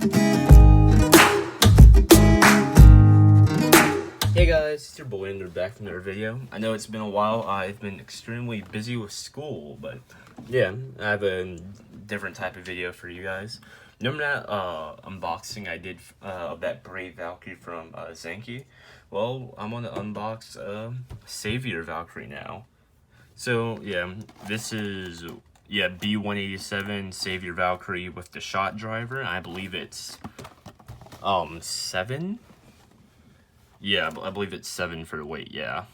Hey guys, it's your boy and we're back from another video. I know it's been a while. I've been extremely busy with school, but yeah, I have a different type of video for you guys. Remember that unboxing I did of that Brave Valkyrie from Zenki? Well, I'm on to unbox Savior Valkyrie now. So yeah, this is B187 Savior Valkyrie with the shot driver. I believe it's 7. Yeah, I believe it's 7 for the weight, yeah.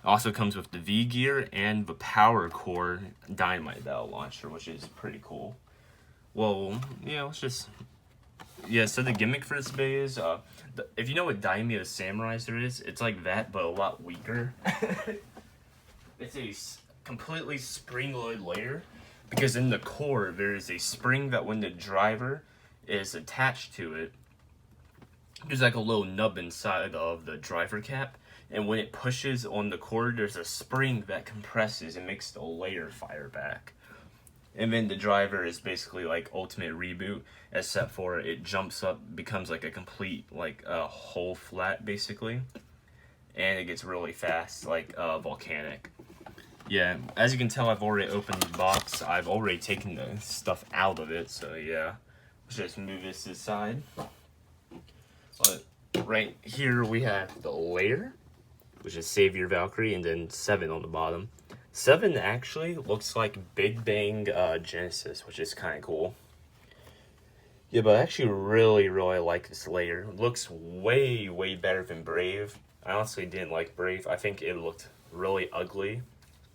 Also comes with the V-gear and the power core dynamite battle launcher, which is pretty cool. Well, yeah, let's just... Yeah, so the gimmick for this bay is, if you know what Daimyo Samuraiser is, it's like that, but a lot weaker. It's a completely spring-loaded layer, because in the core, there is a spring that when the driver is attached to it, there's like a little nub inside of the driver cap, and when it pushes on the cord, there's a spring that compresses and makes the layer fire back. And then the driver is basically like ultimate reboot, except for it jumps up, becomes like a complete like whole flat basically, and it gets really fast like volcanic. Yeah, as you can tell, I've already opened the box. I've already taken the stuff out of it, so yeah. Let's just move this to the side. But right here we have the layer, which is Savior Valkyrie, and then 7 on the bottom. 7 actually looks like Big Bang Genesis, which is kind of cool. Yeah, but I actually really like this layer. It looks way better than Brave. I honestly didn't like Brave. I think it looked really ugly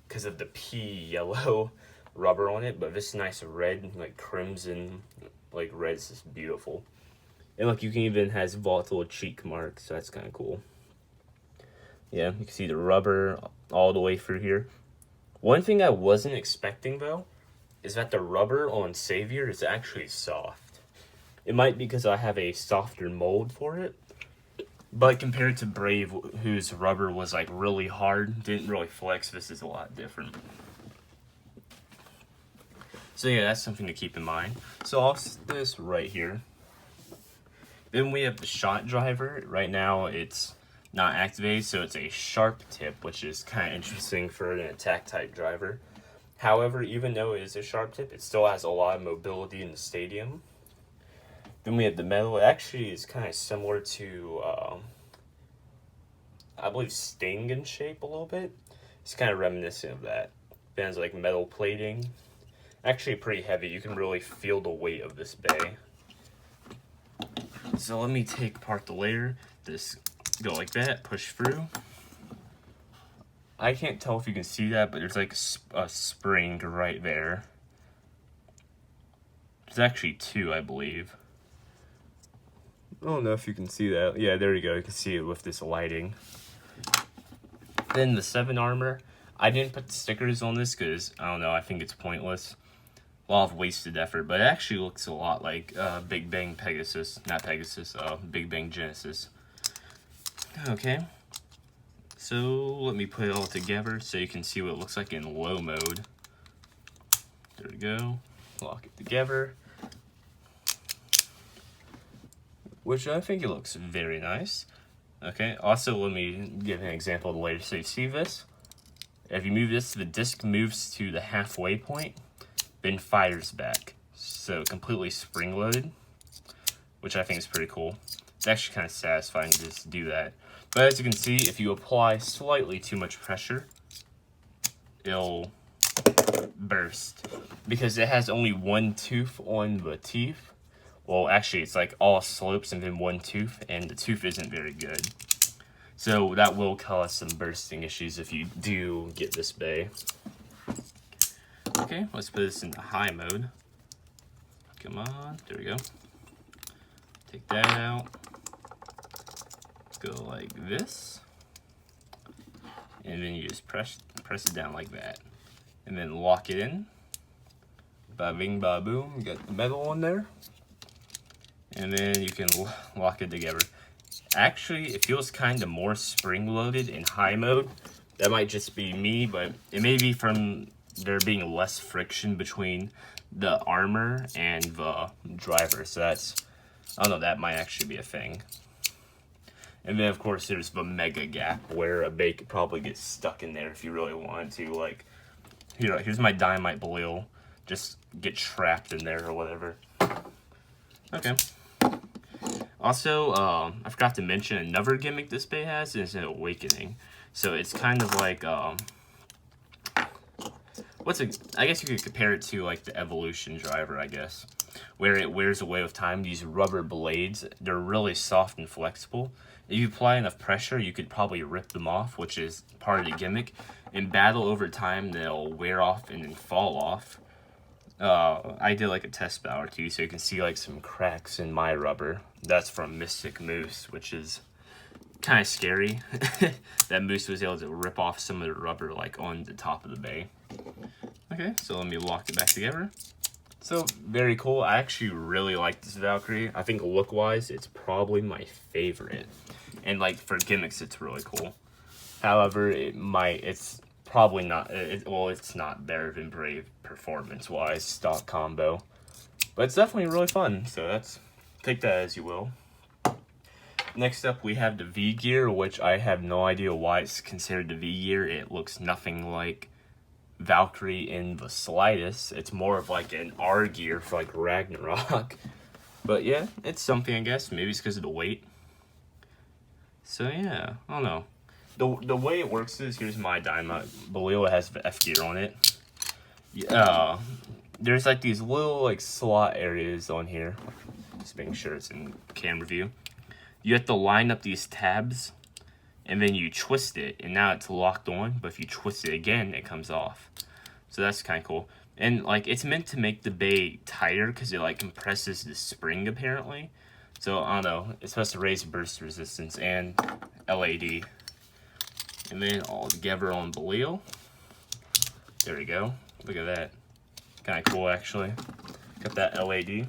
because of the pea yellow rubber on it, but this nice red, like crimson, like red is just beautiful. And look, you can even has volatile cheek marks, so that's kind of cool. Yeah, you can see the rubber all the way through here. One thing I wasn't expecting, though, is that the rubber on Savior is actually soft. It might be because I have a softer mold for it, but compared to Brave, whose rubber was like really hard, didn't really flex, this is a lot different. So yeah, that's something to keep in mind. So I'll set this right here. Then we have the shot driver. Right now it's not activated, so it's a sharp tip, which is kind of interesting for an attack type driver. However, even though it is a sharp tip, it still has a lot of mobility in the stadium. Then we have the metal. It actually is kind of similar to, I believe, Sting in shape a little bit. It's kind of reminiscent of that. It has like metal plating. Actually pretty heavy. You can really feel the weight of this bay. So let me take apart the layer. Just go like that, push through. I can't tell if you can see that, but there's like a spring right there. There's actually 2, I believe. I don't know if you can see that. Yeah, there you go. You can see it with this lighting. Then the 7 armor. I didn't put the stickers on this because, I don't know, I think it's pointless. A lot of wasted effort, but it actually looks a lot like Big Bang Pegasus. Not Pegasus, Big Bang Genesis. Okay. So, let me put it all together so you can see what it looks like in low mode. There we go. Lock it together. Which I think it looks very nice. Okay, also let me give an example of the layer so you see this. If you move this, the disc moves to the halfway point, then fires back. So completely spring-loaded, which I think is pretty cool. It's actually kind of satisfying to just do that. But as you can see, if you apply slightly too much pressure, it'll burst. Because it has only 1 tooth on the teeth. Well, actually, it's like all slopes and then 1 tooth, and the tooth isn't very good. So that will cause some bursting issues if you do get this bay. Okay, let's put this into high mode. Come on, there we go. Take that out. Go like this. And then you just press it down like that. And then lock it in. Ba bing ba boom, you got the metal on there. And then you can lock it together. Actually, it feels kind of more spring-loaded in high mode. That might just be me, but it may be from there being less friction between the armor and the driver. So that's I don't know, that might actually be a thing. And then, of course, there's the mega gap where a bay could probably get stuck in there if you really wanted to. Like, here's my dynamite balloon. Just get trapped in there or whatever. Okay. Also, I forgot to mention another gimmick this bay has is an awakening. So it's kind of like, I guess you could compare it to like the evolution driver, I guess, where it wears away with time. These rubber blades, they're really soft and flexible. If you apply enough pressure, you could probably rip them off, which is part of the gimmick. In battle over time, they'll wear off and then fall off. I did like a test battle or two, so you can see like some cracks in my rubber. That's from Mystic Moose, which is kind of scary. That Moose was able to rip off some of the rubber like on the top of the bay. Okay, so let me lock it back together. So, very cool. I actually really like this Valkyrie. I think look-wise, it's probably my favorite. And, like, for gimmicks, it's really cool. However, it's probably not, it's not better than Brave performance-wise, stock combo. But it's definitely really fun, so take that as you will. Next up, we have the V-Gear, which I have no idea why it's considered the V-Gear. It looks nothing like Valkyrie in the slightest. It's more of like an R gear for like Ragnarok. But yeah, it's something, I guess. Maybe it's because of the weight. So yeah, I don't know. The way it works is, here's my dynamite balloon. It has the F gear on it. There's like these little like slot areas on here. Just making sure it's in camera view. You have to line up these tabs, and then you twist it, and now it's locked on, but if you twist it again, it comes off. So that's kind of cool. And, like, it's meant to make the bay tighter, because it, like, compresses the spring, apparently. So, I don't know, it's supposed to raise burst resistance and LAD. And then all together on Belial. There we go. Look at that. Kind of cool, actually. Got that LAD.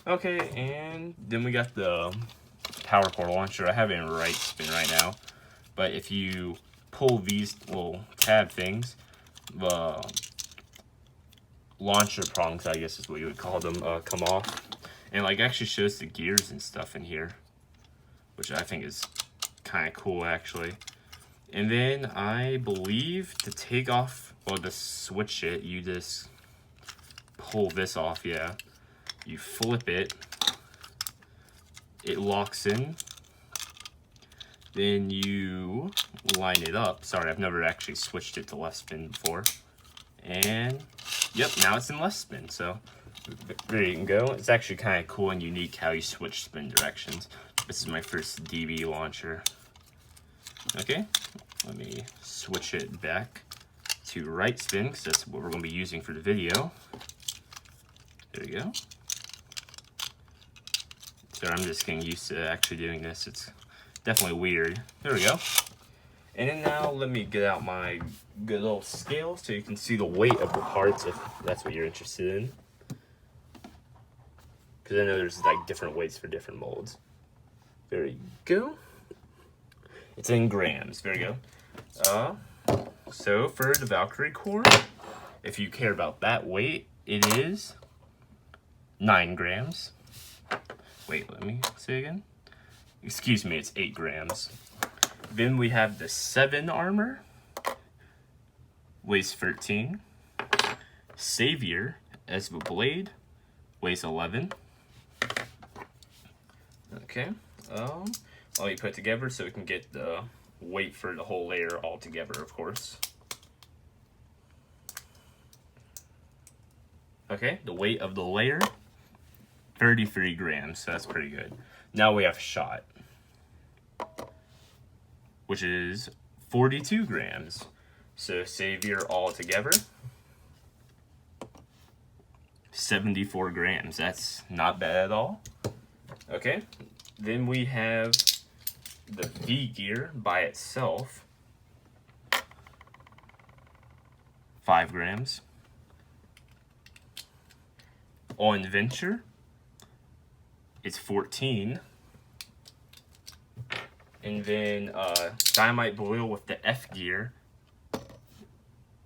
Okay, and then we got the power core launcher. I have it in right spin right now, but if you pull these little tab things, the launcher prongs, I guess is what you would call them, come off, and like actually shows the gears and stuff in here, which I think is kind of cool actually. And then I believe to take off, well, to switch it, you just pull this off. Yeah, you flip it. It locks in, then you line it up. Sorry, I've never actually switched it to left spin before. And, yep, now it's in left spin, so there you can go. It's actually kind of cool and unique how you switch spin directions. This is my first DB launcher. Okay, let me switch it back to right spin, because that's what we're going to be using for the video. There you go. So I'm just getting used to actually doing this. It's definitely weird. There we go. And then now let me get out my good old scale so you can see the weight of the parts if that's what you're interested in. Because I know there's like different weights for different molds. There you go. It's in grams. There you go. So for the Valkyrie core, if you care about that weight, it is 9 grams. Wait, let me say again. Excuse me, it's 8 grams. Then we have the 7 armor. Weighs 13. Savior as the blade. Weighs 11. Okay. Let me put it together so we can get the weight for the whole layer all together, of course. Okay, the weight of the layer. 33 grams, so that's pretty good. Now we have Shot, which is 42 grams. So Savior all together, 74 grams. That's not bad at all. Okay, then we have the V-Gear by itself, 5 grams. On Venture, it's 14. And then Dynamite Boil with the F gear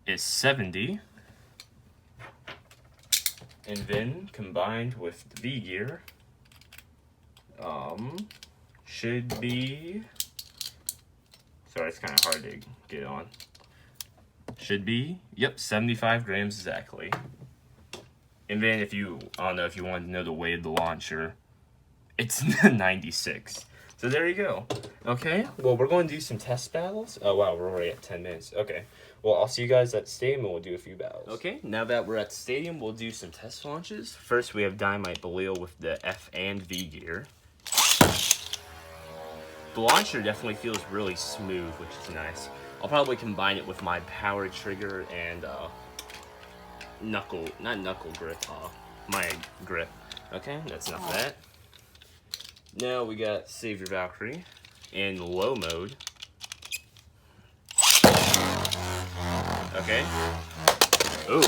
is 70. And then combined with the V gear Should be, sorry, it's kind of hard to get on. Should be, yep, 75 grams exactly. And then if you, I don't know, if you want to know the weight of the launcher, it's 96. So there you go. Okay, well, we're going to do some test battles. Oh, wow, we're already at 10 minutes. Okay, well, I'll see you guys at the stadium, and we'll do a few battles. Okay, now that we're at the stadium, we'll do some test launches. First, we have Dynamite Belial with the F and V gear. The launcher definitely feels really smooth, which is nice. I'll probably combine it with my power trigger and not knuckle grip, my grip. Okay, that's enough of that. Now we got Savior Valkyrie in low mode. Okay. Ooh.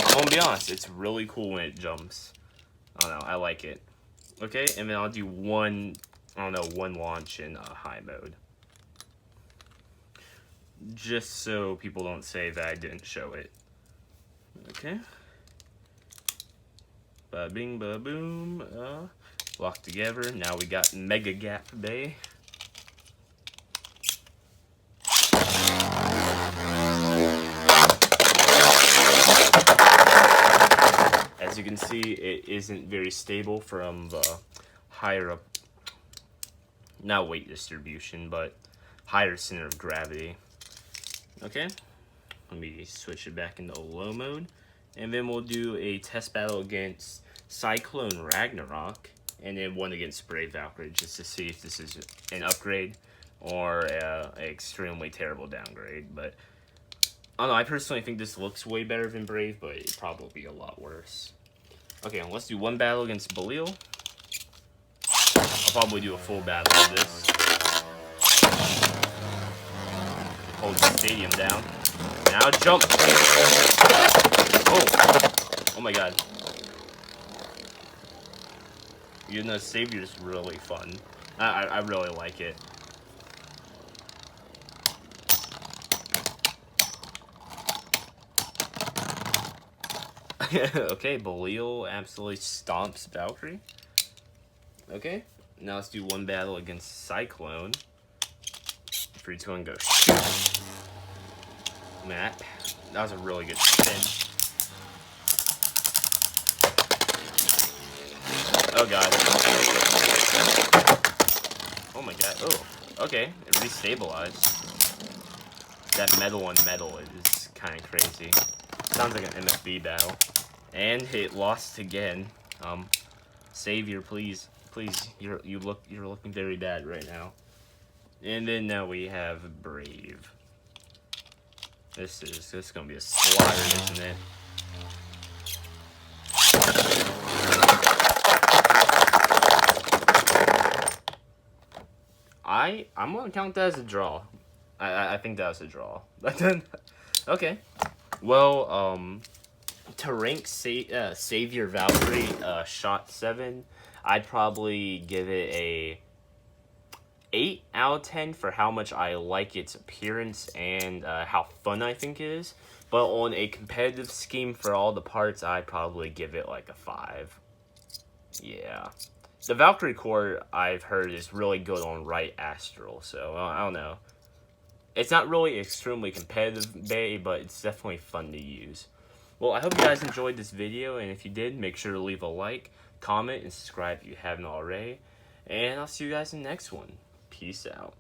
I'm gonna be honest, it's really cool when it jumps. I don't know, I like it. Okay, and then I'll do one launch in high mode. Just so people don't say that I didn't show it. Okay. Ba bing, ba boom. Locked together. Now we got Mega Gap Bay. As you can see, it isn't very stable from the higher up, not weight distribution, but higher center of gravity. Okay, let me switch it back into low mode, and then we'll do a test battle against Cyclone Ragnarok, and then one against Brave Valkyrie, just to see if this is an upgrade or an extremely terrible downgrade. But I don't know, I personally think this looks way better than Brave, but it'd probably be a lot worse. Okay, let's do one battle against Belial. I'll probably do a full battle of this. Hold the stadium down. Now jump! Oh my god. You know, Savior's really fun. I really like it. Okay, Belial absolutely stomps Valkyrie. Okay, now let's do one battle against Cyclone. Free's going to go shoot. Man, that was a really good spin. Oh god. Oh my god. Oh, okay. It restabilized. That metal on metal is kind of crazy. Sounds like an MFB battle. And it lost again. Savior, please, you're looking very bad right now. And then now we have Brave. This is gonna be a slaughter, isn't it? I'm gonna count that as a draw. I think that was a draw. Okay. Well, to rank Savior Valkyrie Shot-7, I'd probably give it a 8 out of 10 for how much I like its appearance and how fun I think it is. But on a competitive scheme for all the parts, I'd probably give it like a 5. Yeah. The Valkyrie core, I've heard, is really good on Right Astral, so I don't know. It's not really extremely competitive bay, but it's definitely fun to use. Well, I hope you guys enjoyed this video, and if you did, make sure to leave a like, comment, and subscribe if you haven't already. And I'll see you guys in the next one. Peace out.